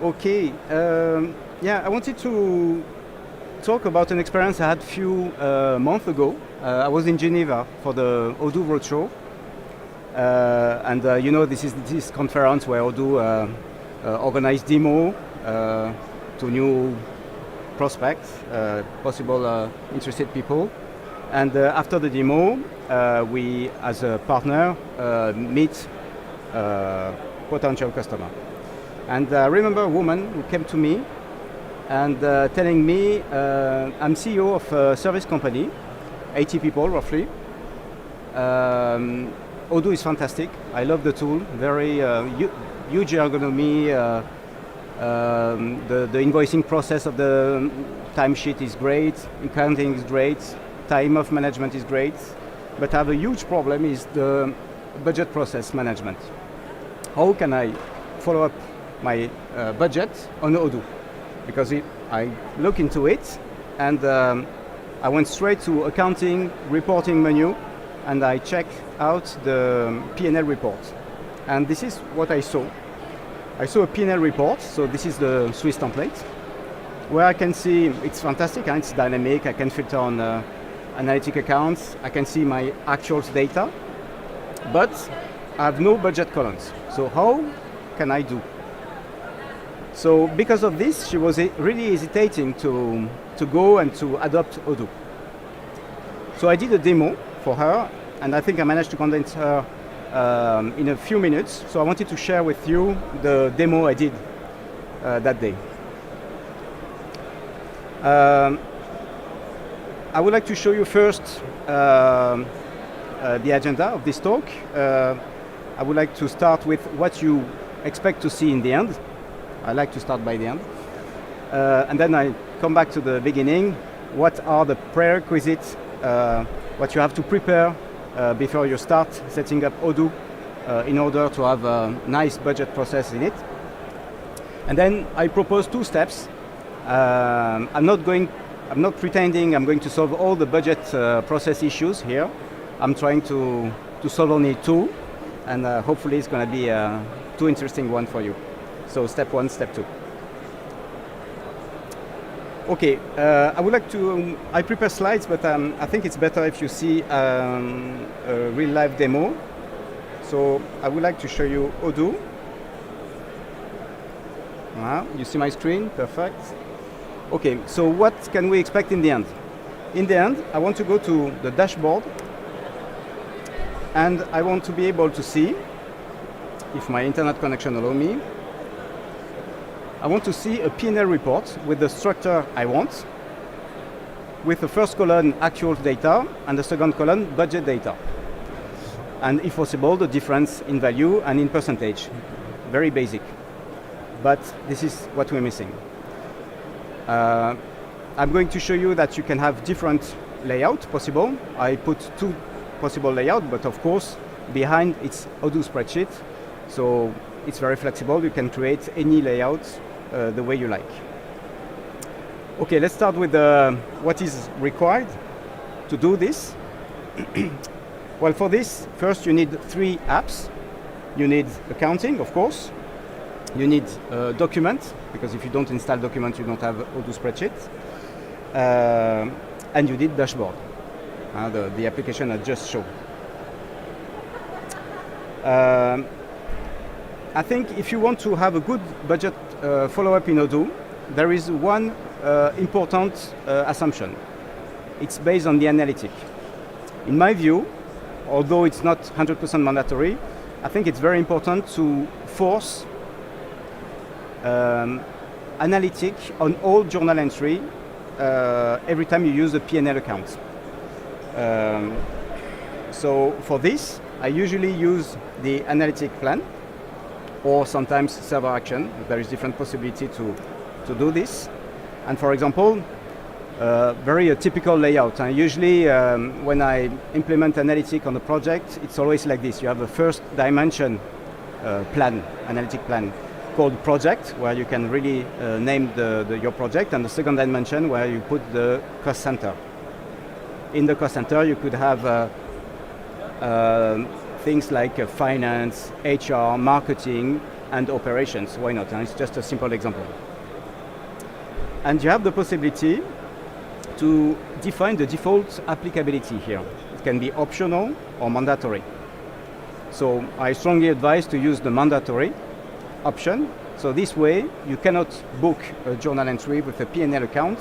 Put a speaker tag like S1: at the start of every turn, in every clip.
S1: Okay, yeah, I wanted to talk about an experience I had a few months ago. I was in Geneva for the Odoo Roadshow. You know, this is this conference where Odoo organized demo to new prospects, possible interested people. And after the demo, we, as a partner, meet potential customer. And I remember a woman who came to me and telling me, I'm CEO of a service company, 80 people roughly. Odoo is fantastic. I love the tool. Very huge ergonomy. The invoicing process of the timesheet is great. Accounting is great. Time of management is great. But I have a huge problem is the budget process management. How can I follow up my budget on Odoo? Because I look into it and I went straight to accounting, reporting menu, and I check out the P&L report. And this is what I saw. I saw a P&L report, so this is the Swiss template, where I can see it's fantastic and it's dynamic. I can filter on analytic accounts. I can see my actuals data, but I have no budget columns. So how can I do? So because of this, she was really hesitating to go and to adopt Odoo. So I did a demo for her, and I think I managed to convince her in a few minutes. So I wanted to share with you the demo I did that day. I would like to show you first the agenda of this talk. I would like to start with what you expect to see in the end. I like to start by the end. And then I come back to the beginning. What are the prerequisites, what you have to prepare before you start setting up Odoo in order to have a nice budget process in it. And then I propose two steps. I'm not pretending I'm going to solve all the budget process issues here. I'm trying to solve only two, and hopefully it's going to be two interesting ones for you. So step one, step two. Okay, I would like to, I prepare slides, but I think it's better if you see a real live demo. So I would like to show you Odoo. You see my screen, perfect. Okay, so what can we expect in the end? In the end, I want to go to the dashboard, and I want to be able to see, if my internet connection allows me, I want to see a P&L report with the structure I want, with the first column actual data and the second column budget data. And if possible, the difference in value and in percentage. Very basic. But this is what we're missing. I'm going to show you that you can have different layout possible. I put two possible layouts, but of course, behind it's Odoo Spreadsheet. So it's very flexible. You can create any layout the way you like. Okay, let's start with what is required to do this. Well, for this, first you need three apps. You need accounting, of course. You need document, because if you don't install document, you don't have Odoo Spreadsheet. And you need dashboard, the application I just showed. I think if you want to have a good budget follow-up in Odoo, there is one important assumption. It's based on the analytic. In my view, although it's not 100% mandatory, I think it's very important to force analytic on all journal entry every time you use a P&L account. So for this, I usually use the analytic plan, or sometimes server action. There is different possibility to do this. And for example, very typical layout. And usually when I implement analytic on a project, it's always like this. You have a first dimension plan, analytic plan, called project, where you can really name your project, and the second dimension where you put the cost center. In the cost center, you could have things like finance, HR, marketing, and operations. Why not? And it's just a simple example. And you have the possibility to define the default applicability here. It can be optional or mandatory. So I strongly advise to use the mandatory option. So this way you cannot book a journal entry with a P&L account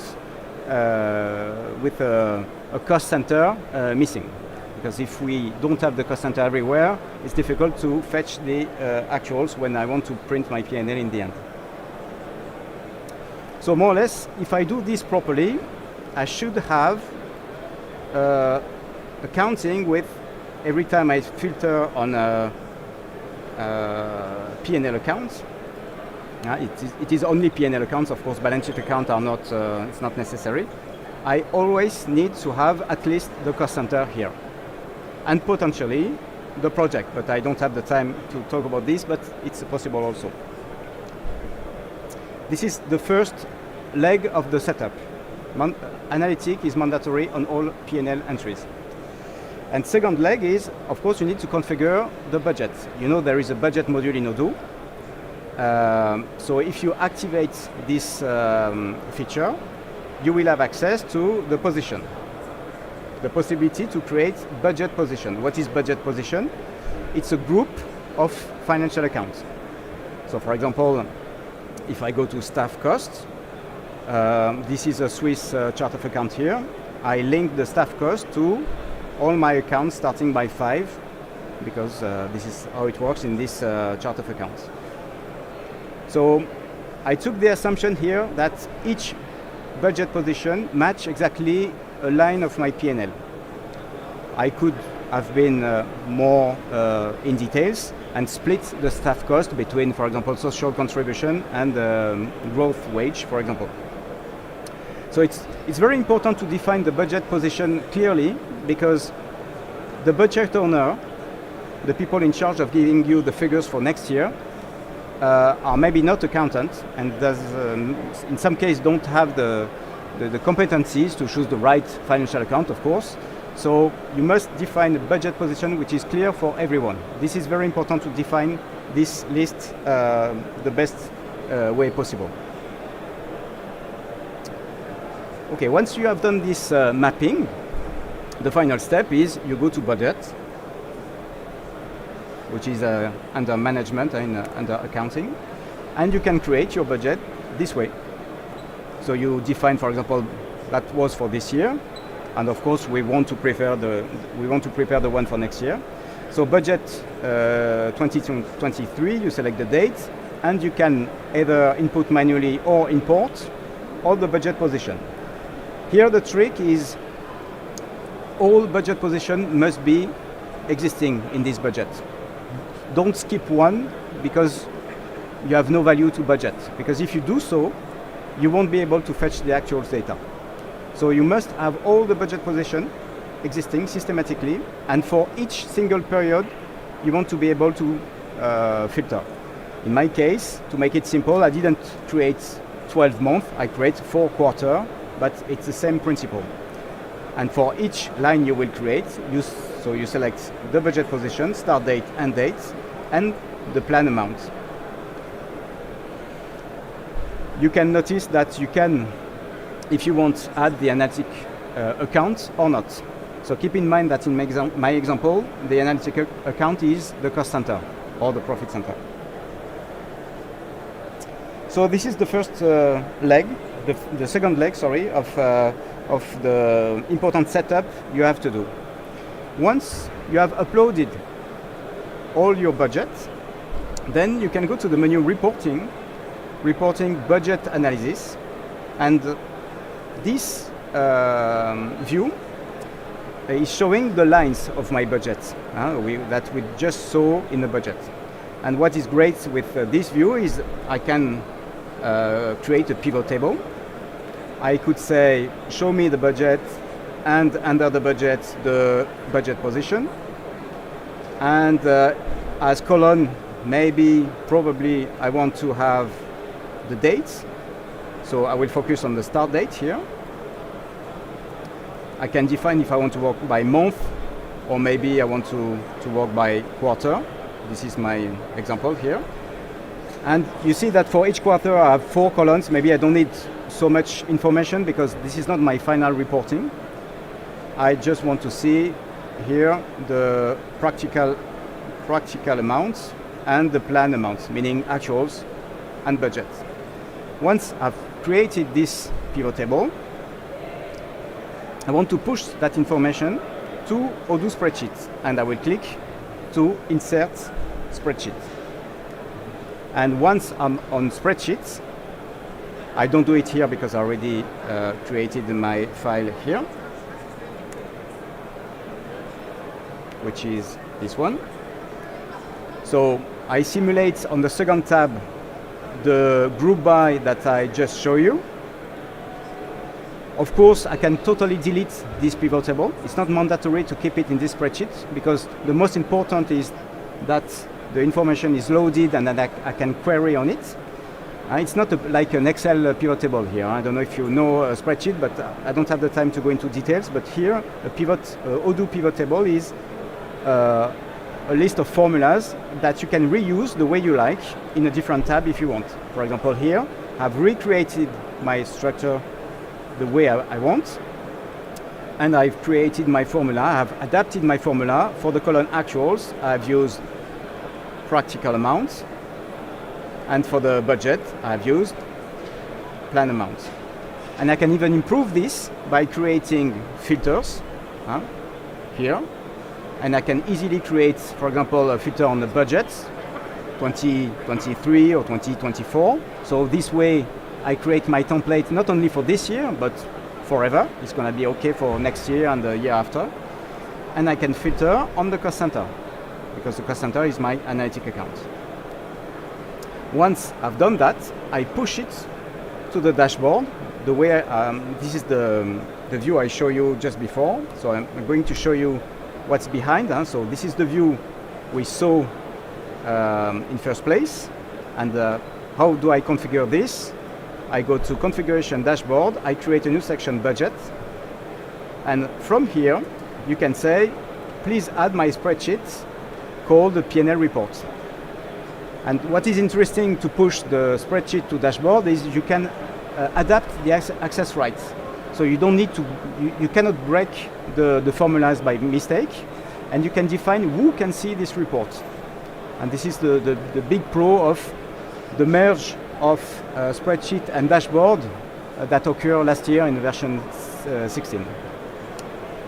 S1: with a cost center missing. Because if we don't have the cost center everywhere, it's difficult to fetch the actuals when I want to print my P&L in the end. So more or less, if I do this properly, I should have accounting with every time I filter on a P&L account. It is only P&L accounts, of course, balance sheet accounts are not, it's not necessary. I always need to have at least the cost center here. And potentially the project, but I don't have the time to talk about this, but it's possible also. This is the first leg of the setup. Analytic is mandatory on all P&L entries. And second leg is, of course, you need to configure the budget. You know there is a budget module in Odoo. So if you activate this feature, you will have access to the position. The possibility to create budget position. What is budget position? It's a group of financial accounts. So for example, if I go to staff costs, this is a Swiss chart of account here. I link the staff cost to all my accounts starting by 5, because this is how it works in this chart of accounts. So I took the assumption here that each budget position match exactly a line of my P&L. I could have been more in details and split the staff cost between, for example, social contribution and growth wage, for example. So it's very important to define the budget position clearly, because the budget owner, the people in charge of giving you the figures for next year, are maybe not accountants, and does, in some cases don't have the competencies to choose the right financial account, of course. So you must define a budget position which is clear for everyone. This is very important to define this list the best way possible. Okay, once you have done this mapping, the final step is you go to budget, which is under management and under accounting, and you can create your budget this way. So you define, for example, that was for this year, and of course we want to prepare the one for next year. So budget 2023, you select the date, and you can either input manually or import all the budget position. Here the trick is all budget position must be existing in this budget. Don't skip one because you have no value to budget, because if you do so, you won't be able to fetch the actual data. So you must have all the budget position existing systematically, and for each single period you want to be able to filter. In my case, to make it simple, I didn't create 12 months, I create 4 quarters, but it's the same principle. And for each line you will create, so you select the budget position, start date, end date, and the plan amount. You can notice that you can, if you want, add the analytic account or not. So keep in mind that in my example, the analytic account is the cost center or the profit center. So this is the first leg, the second leg, sorry, of the important setup you have to do. Once you have uploaded all your budget, then you can go to the menu reporting budget analysis, and this view is showing the lines of my budget that we just saw in the budget. And what is great with this view is I can create a pivot table. I could say, show me the budget, and under the budget position. And as column, probably I want to have the dates. So I will focus on the start date here. I can define if I want to work by month, or maybe I want to work by quarter. This is my example here. And you see that for each quarter I have 4 columns. Maybe I don't need so much information because this is not my final reporting. I just want to see here the practical amounts and the planned amounts, meaning actuals and budget. Once I've created this pivot table, I want to push that information to Odoo Spreadsheets, and I will click to insert spreadsheet. And once I'm on spreadsheets, I don't do it here because I already created my file here, which is this one. So I simulate on the second tab the group by that I just showed you. Of course, I can totally delete this pivot table. It's not mandatory to keep it in this spreadsheet because the most important is that the information is loaded and that I can query on it. It's not like an Excel pivot table here. I don't know if you know a spreadsheet, but I don't have the time to go into details. But here, a Odoo pivot table is a list of formulas that you can reuse the way you like in a different tab if you want. For example, here, I've recreated my structure the way I want, and I've created my formula. I've adapted my formula for the column actuals. I've used practical amounts, and for the budget, I've used plan amounts. And I can even improve this by creating filters here, and I can easily create, for example, a filter on the budget, 2023 or 2024. So this way, I create my template not only for this year, but forever. It's going to be okay for next year and the year after. And I can filter on the cost center, because the cost center is my analytic account. Once I've done that, I push it to the dashboard. The way this is the view I showed you just before. So I'm going to show you what's behind. So this is the view we saw in first place. And how do I configure this? I go to configuration dashboard, I create a new section budget, and from here you can say, please add my spreadsheet called the P&L report. And what is interesting to push the spreadsheet to dashboard is you can adapt the access rights. So you don't need to, you cannot break the formulas by mistake, and you can define who can see this report. And this is the big pro of the merge of spreadsheet and dashboard that occurred last year in version 16.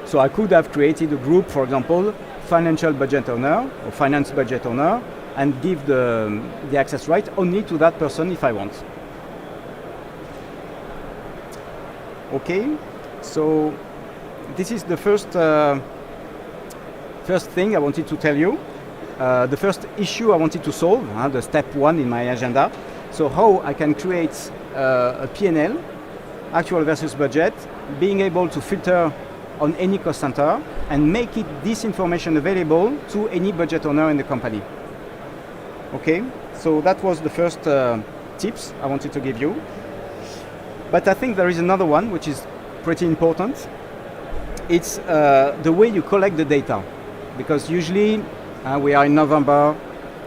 S1: So I could have created a group, for example, financial budget owner or finance budget owner, and give the access right only to that person if I want. Okay, so this is the first thing I wanted to tell you. The first issue I wanted to solve, the step 1 in my agenda. So how I can create a P&L, actual versus budget, being able to filter on any cost center and make this information available to any budget owner in the company. Okay, so that was the first tips I wanted to give you. But I think there is another one which is pretty important. It's the way you collect the data. Because usually we are in November.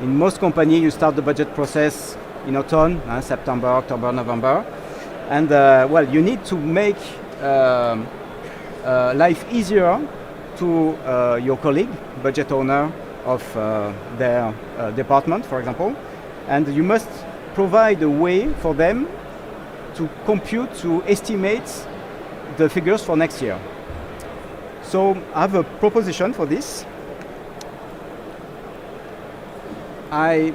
S1: In most companies you start the budget process in autumn, September, October, November. And well, you need to make life easier to your colleague, budget owner of their department, for example. And you must provide a way for them to compute, to estimate the figures for next year. So I have a proposition for this. Well,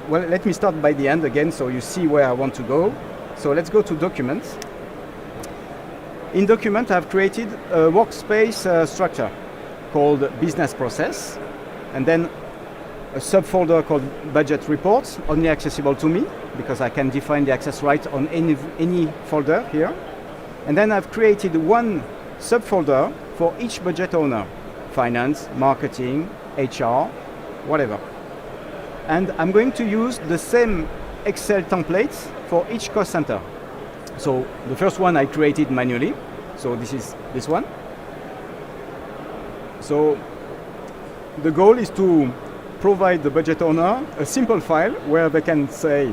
S1: let me start by the end again so you see where I want to go. So let's go to Documents. In Document, I've created a workspace structure called Business Process, and then a subfolder called Budget Reports, only accessible to me, because I can define the access right on any folder here. And then I've created one subfolder for each budget owner, finance, marketing, HR, whatever. And I'm going to use the same Excel templates for each cost center. So the first one I created manually. So this is this one. So the goal is to provide the budget owner a simple file where they can say,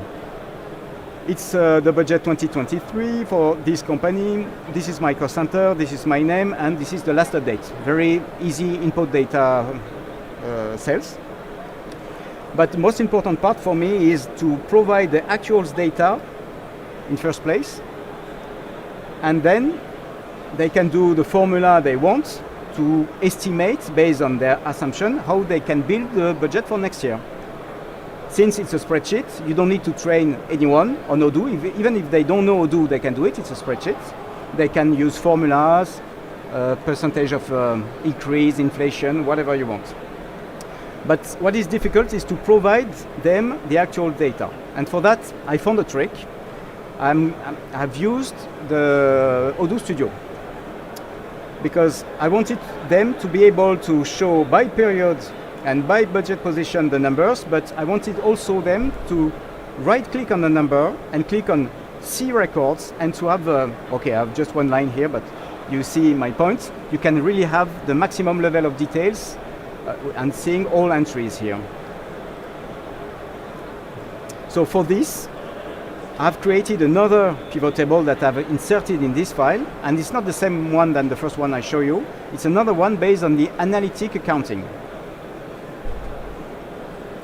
S1: it's the budget 2023 for this company, this is my cost center, this is my name, and this is the last update. Very easy input data cells. But the most important part for me is to provide the actuals data in first place, and then they can do the formula they want to estimate, based on their assumption, how they can build the budget for next year. Since it's a spreadsheet, you don't need to train anyone on Odoo. Even if they don't know Odoo, they can do it. It's a spreadsheet. They can use formulas, percentage of increase, inflation, whatever you want. But what is difficult is to provide them the actual data. And for that, I found a trick. I've used the Odoo Studio, because I wanted them to be able to show by period and by budget position the numbers, but I wanted also them to right-click on the number and click on See Records, and to have, okay, I have just one line here, but you see my point. You can really have the maximum level of details and seeing all entries here. So for this, I've created another pivot table that I've inserted in this file, and it's not the same one than the first one I show you. It's another one based on the analytic accounting.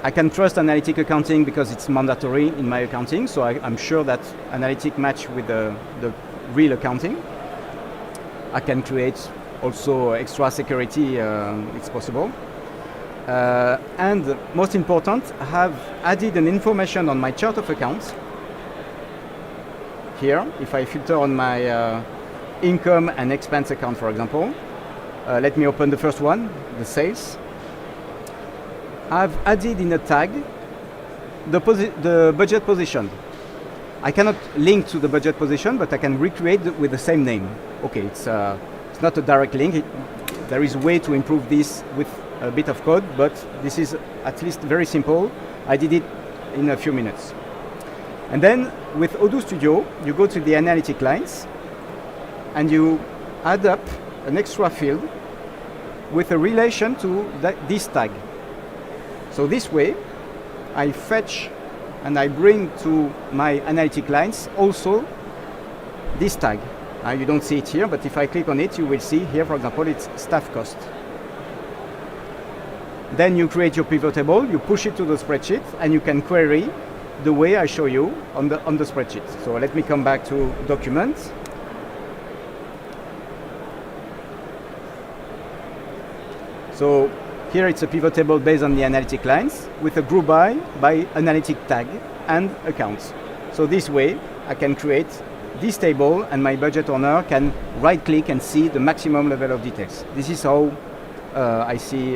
S1: I can trust analytic accounting because it's mandatory in my accounting, so I'm sure that analytic match with the real accounting. I can create also extra security, it's possible. And most important, I have added an information on my chart of accounts. Here, if I filter on my income and expense account, for example, let me open the first one, the sales. I've added in a tag the budget position. I cannot link to the budget position, but I can recreate with the same name. Okay, it's not a direct link. There is a way to improve this with a bit of code, but this is at least very simple. I did it in a few minutes. And then with Odoo Studio, you go to the analytic lines and you add up an extra field with a relation to this tag. So this way, I fetch and I bring to my analytic lines also this tag. You don't see it here, but if I click on it, you will see here, for example, it's staff cost. Then you create your pivot table, you push it to the spreadsheet, and you can query the way I show you on the spreadsheet. So let me come back to documents. So here it's a pivot table based on the analytic lines with a group by analytic tag and accounts. So this way I can create this table and my budget owner can right click and see the maximum level of details. This is how I see,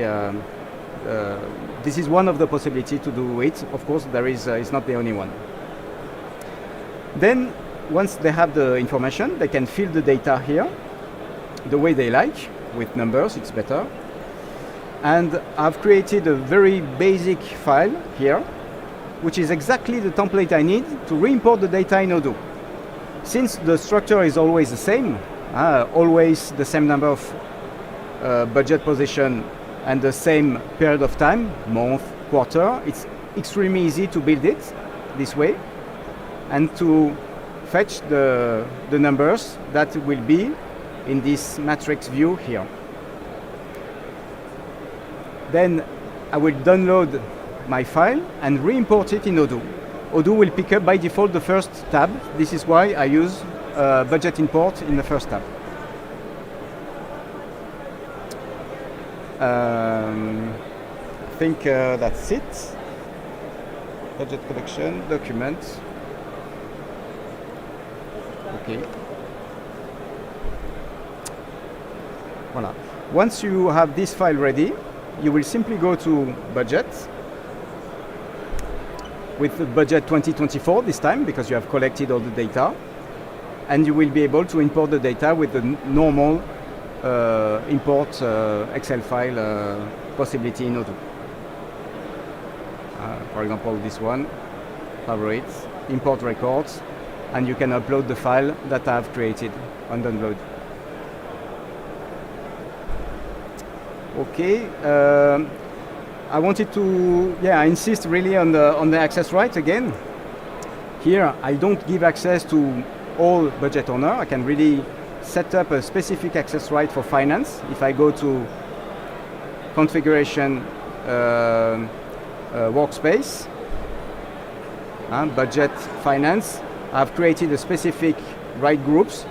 S1: this is one of the possibilities to do it. Of course, there is, it's not the only one. Then once they have the information, they can fill the data here the way they like. With numbers, it's better. And I've created a very basic file here, which is exactly the template I need to re-import the data in Odoo. Since the structure is always the same, always the same number of budget position and the same period of time, month, quarter, it's extremely easy to build it this way and to fetch the numbers that will be in this matrix view here. Then I will download my file and re-import it in Odoo. Odoo will pick up by default the first tab. This is why I use budget import in the first tab. I think that's it. Budget collection, document. Okay. Voila. Once you have this file ready, you will simply go to budget with the budget 2024 this time because you have collected all the data, and you will be able to import the data with the normal import Excel file possibility in Odoo. For example, this one, favorites, import records, and you can upload the file that I have created on download. Okay, I wanted to, I insist really on the access right again. Here, I don't give access to all budget owner. I can really set up a specific access right for finance. If I go to configuration workspace, budget finance, I've created a specific right groups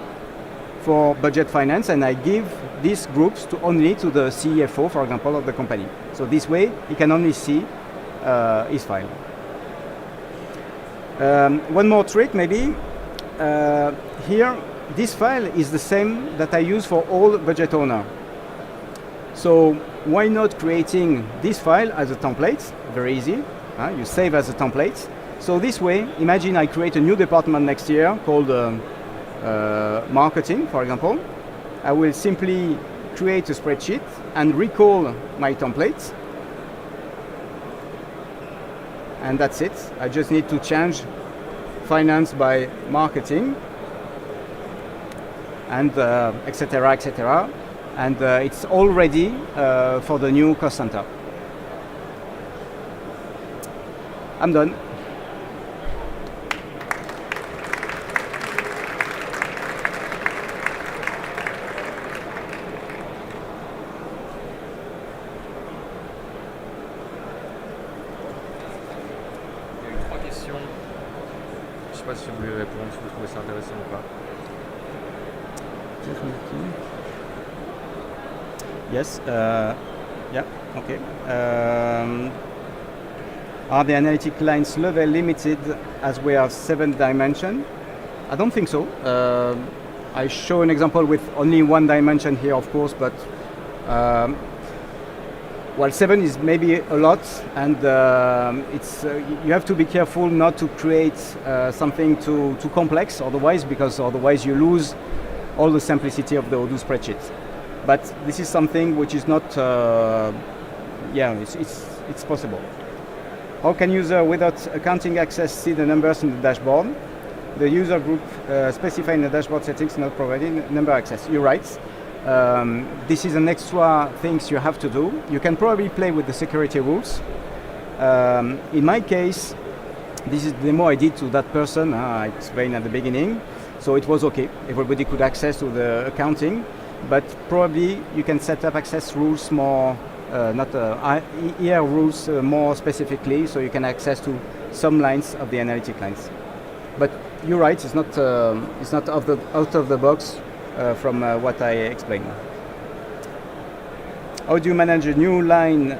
S1: for budget finance, and I give these groups only to the CFO, for example, of the company. So this way, he can only see his file. One more trick, maybe. Here, this file is the same that I use for all budget owner. So why not creating this file as a template? Very easy. You save as a template. So this way, imagine I create a new department next year called marketing, for example. I will simply create a spreadsheet and recall my template. And that's it. I just need to change finance by marketing, and etc., etc. And it's all ready for the new cost center. I'm done.
S2: Je sais pas si vous voulez répondre, si vous trouvez ça intéressant ou pas.
S1: Yes. Yeah. Okay. Are the analytic lines level limited as we have 7 dimension? I don't think so. I show an example with only 1 dimension here, of course, but well, 7 is maybe a lot, and you have to be careful not to create something too complex, because otherwise you lose all the simplicity of the Odoo spreadsheet. But this is something which is not, it's possible. How can user without accounting access see the numbers in the dashboard? The user group specifying the dashboard settings not providing number access. You're right. This is an extra things you have to do. You can probably play with the security rules. In my case, this is the demo I did to that person I explained at the beginning. So it was okay. Everybody could access to the accounting, but probably you can set up access rules more, ER rules more specifically, so you can access to some lines of the analytic lines. But you're right, it's not out of the box from what I explained. How do you manage a new line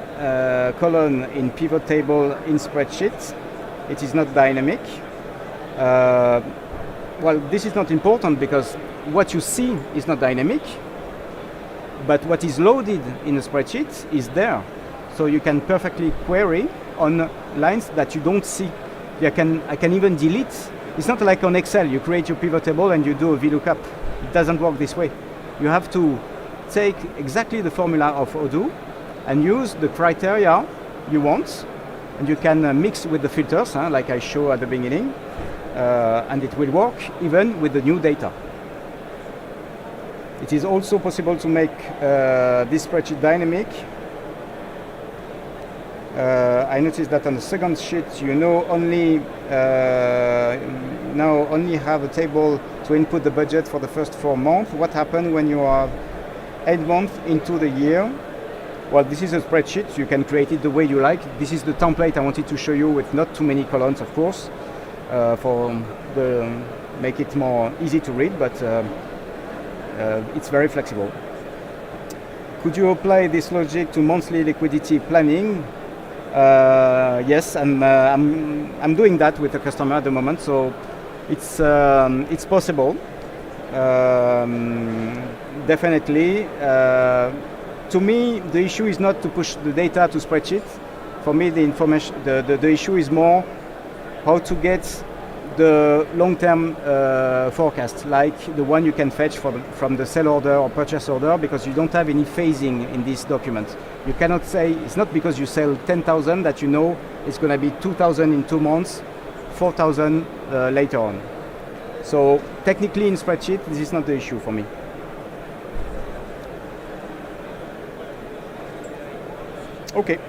S1: column in pivot table in spreadsheet? It is not dynamic. Well, this is not important because what you see is not dynamic, but what is loaded in a spreadsheet is there. So you can perfectly query on lines that you don't see. I can even delete. It's not like on Excel, you create your pivot table and you do a VLOOKUP. It doesn't work this way. You have to take exactly the formula of Odoo and use the criteria you want, and you can mix with the filters, like I showed at the beginning, and it will work even with the new data. It is also possible to make this spreadsheet dynamic. I noticed that on the second sheet, you now only have a table to input the budget for the first 4 months. What happened when you are 8 months into the year? Well, this is a spreadsheet. You can create it the way you like. This is the template I wanted to show you with not too many columns, of course, make it more easy to read, but it's very flexible. Could you apply this logic to monthly liquidity planning? Yes, and I'm doing that with a customer at the moment, so it's possible. Definitely. To me, the issue is not to push the data to spreadsheet. For me, the issue is more how to get the long-term forecast, like the one you can fetch from the sell order or purchase order, because you don't have any phasing in this document. You cannot say, it's not because you sell 10,000 that you know it's going to be 2,000 in 2 months, 4,000 later on. So technically in spreadsheet, this is not the issue for me. Okay.